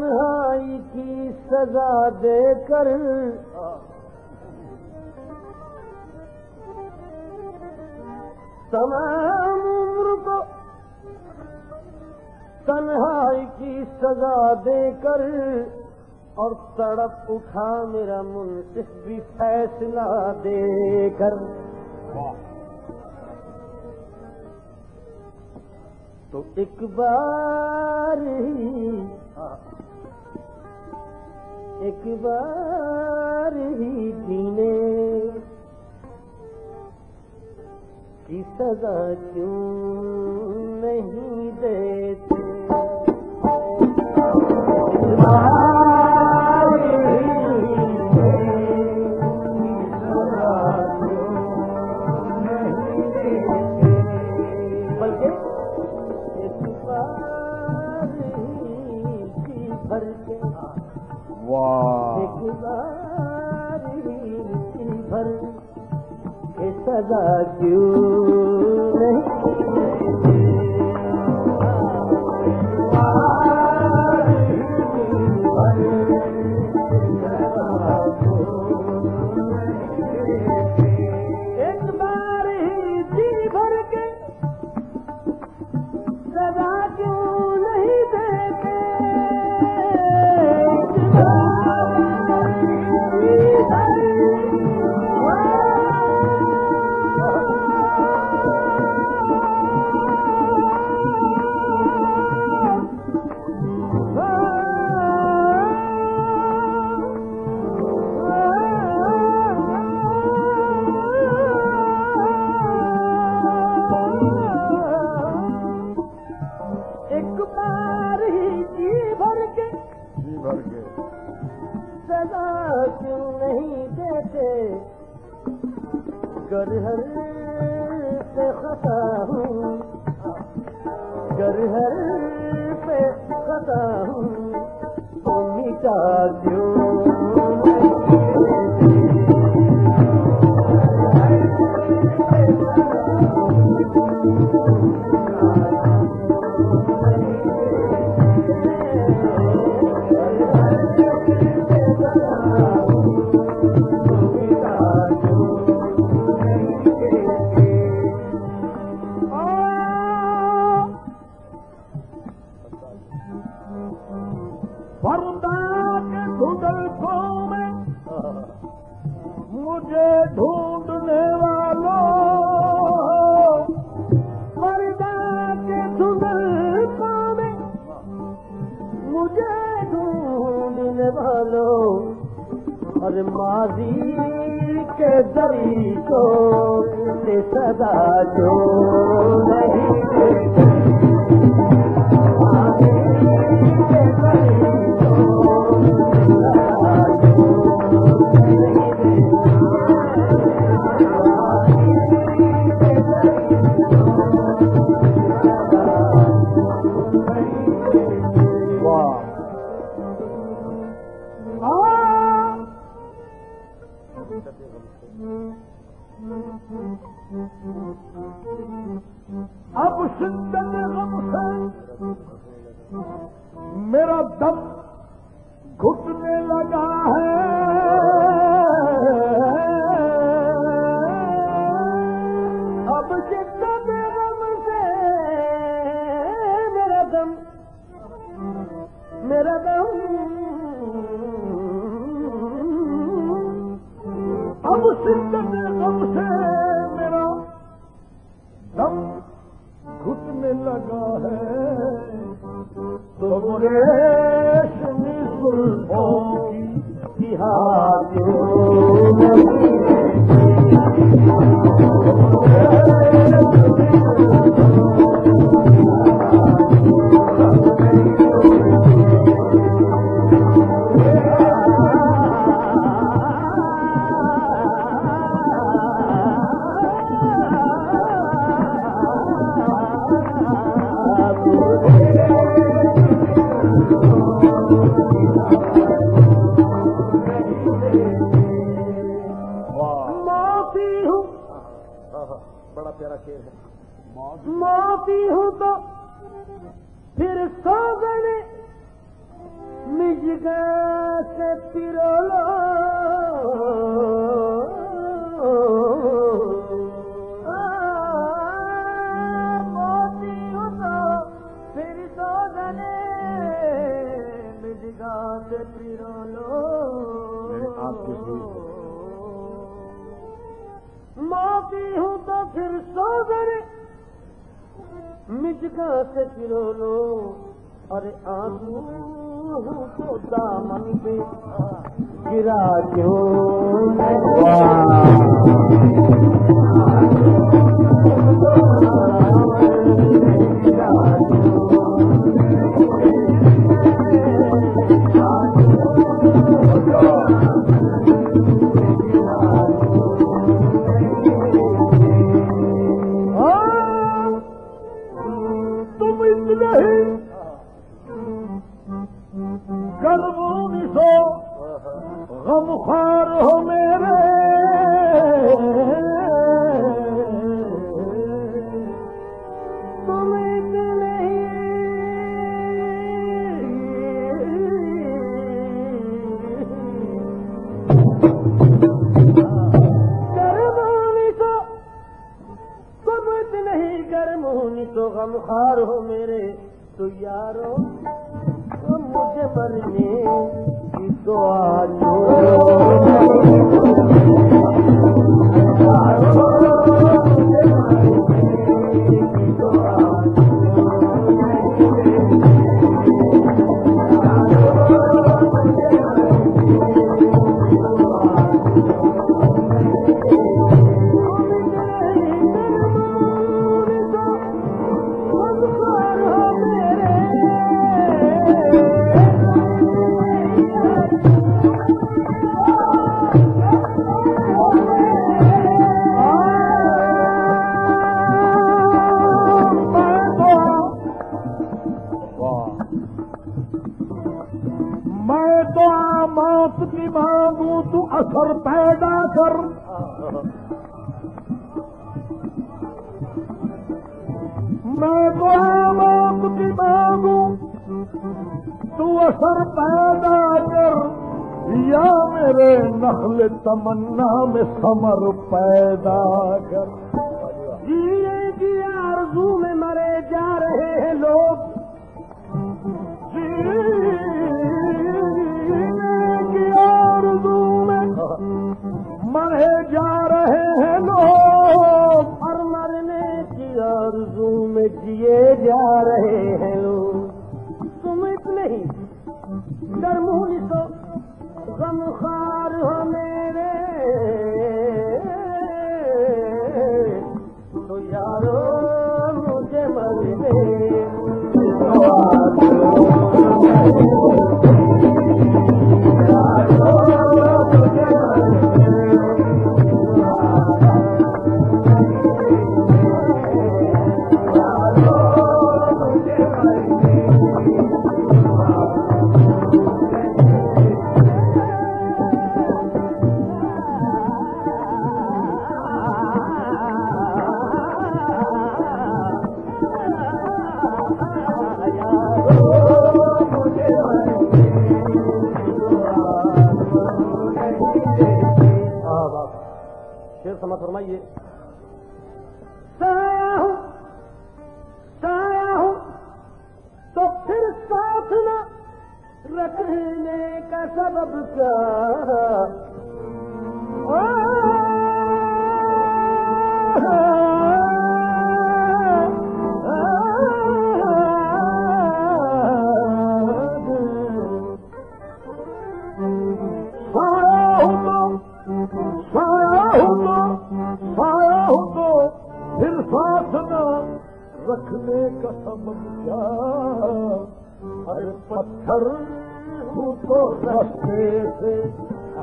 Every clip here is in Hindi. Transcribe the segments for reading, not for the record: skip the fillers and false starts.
तन्हाई की सजा देकर तमाम उम्र को तन्हाई की सजा देकर और तड़प उठा मेरा मुंसिफ भी फैसला देकर। तो एक बार ही जीने की सजा क्यों नहीं देते? सजा क्यों एक बार ही जी भर के सजा क्यों नहीं देते? गरहर पे खता हूँ, गरहर पे खता हूँ, तो मिटा क्यों? ढूंढने वालों मर्दा के धुंधलकों में, मुझे ढूंढने वालों और माजी के दरीचों से सदा जो नहीं देते। अब शिद्दत गम से मेरा दम घुटने लगा है, अब शिद्दत गम से मेरा दम अब शिद्दत गम से मेरा दम घुटने लगा है, तो गुरेश जुल्फों की हाथ बड़ा प्यारा शेर है। माफी हूँ तो फिर सौगन से पिरोलो मोती हो तो फिर तो जने मिजगा से पिरोलो मोती हूँ तो फिर सो जने मिजगा से पिरोलो अरे आंसू तो दामन पे गिरा क्यों तुम इतने ही गर्मों सो गमखार हो मेरे तुम इतने गर्मों सो तुम इतने ही गर्मों सो गमखार हो मेरे तो यारो मुझे मरने की दुआ दो मांगू तू असर पैदा कर मैं तो मौत की मांगू तू असर पैदा कर या मेरे नखल तमन्ना में समर पैदा कर जीने की आरज़ू में मरे जा रहे हैं लोग मरे जा रहे हैं लोग और मरने की आरज़ू में जिए जा रहे हैं लोग तुम इतने ही गर्मूनी तो गमखार हो मेरे तो यारो मुझे मरने समझ फरमाइए साया हूँ तो फिर साथ न रखने का सबब क्या फिर साथ न रखने का सबब क्या अरे पत्थर तो रास्ते से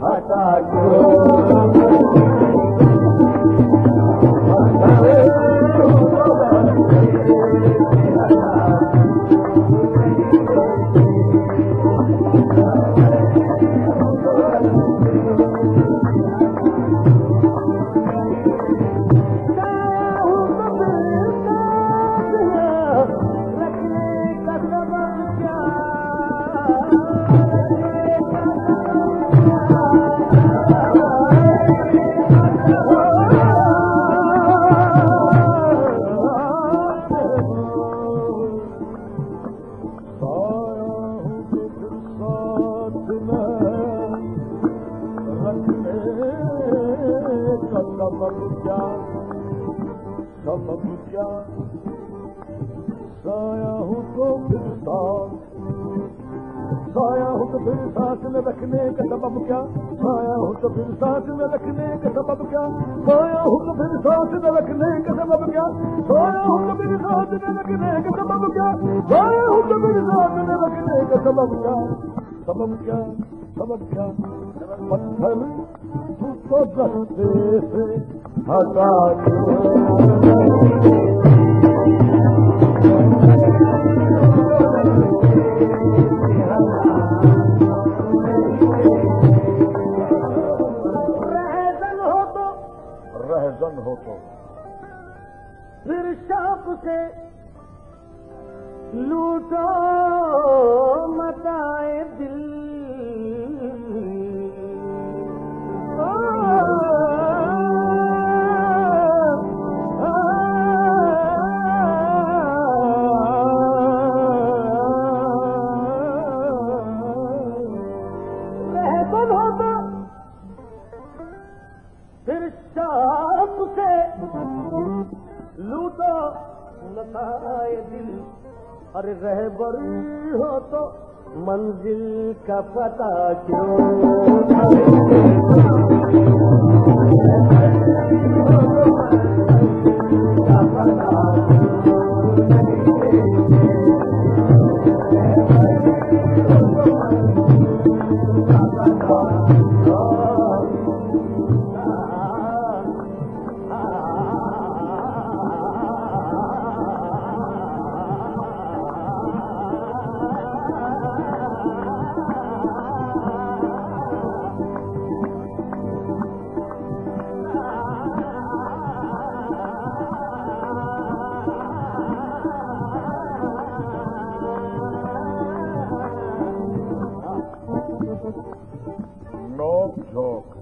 हटा सबब क्या साया हूँ तो फिर सांस में रखने का सबब क्या साया हूँ तो फिर सांस में रखने का सबब क्या साया हूँ तो फिर सांस में रखने का सबब क्या साया हूँ तो फिर सांस में रखने का सबब क्या साया हूँ तो फिर सांस में रखने का सबब क्या पत्थर तो रस्ते से हटा रहजन हो तो फिर शाप से लूटो मताए दिल रहजन हो तो फिर शाप से लूटो मताए दिल अरे रहबर हो तो मंजिल का पता क्यों नोक झोंक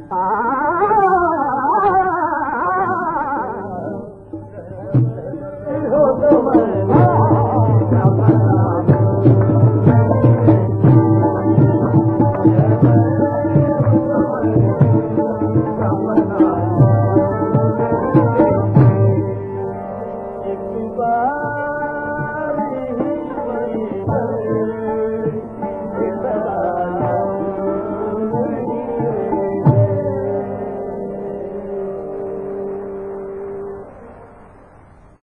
Ah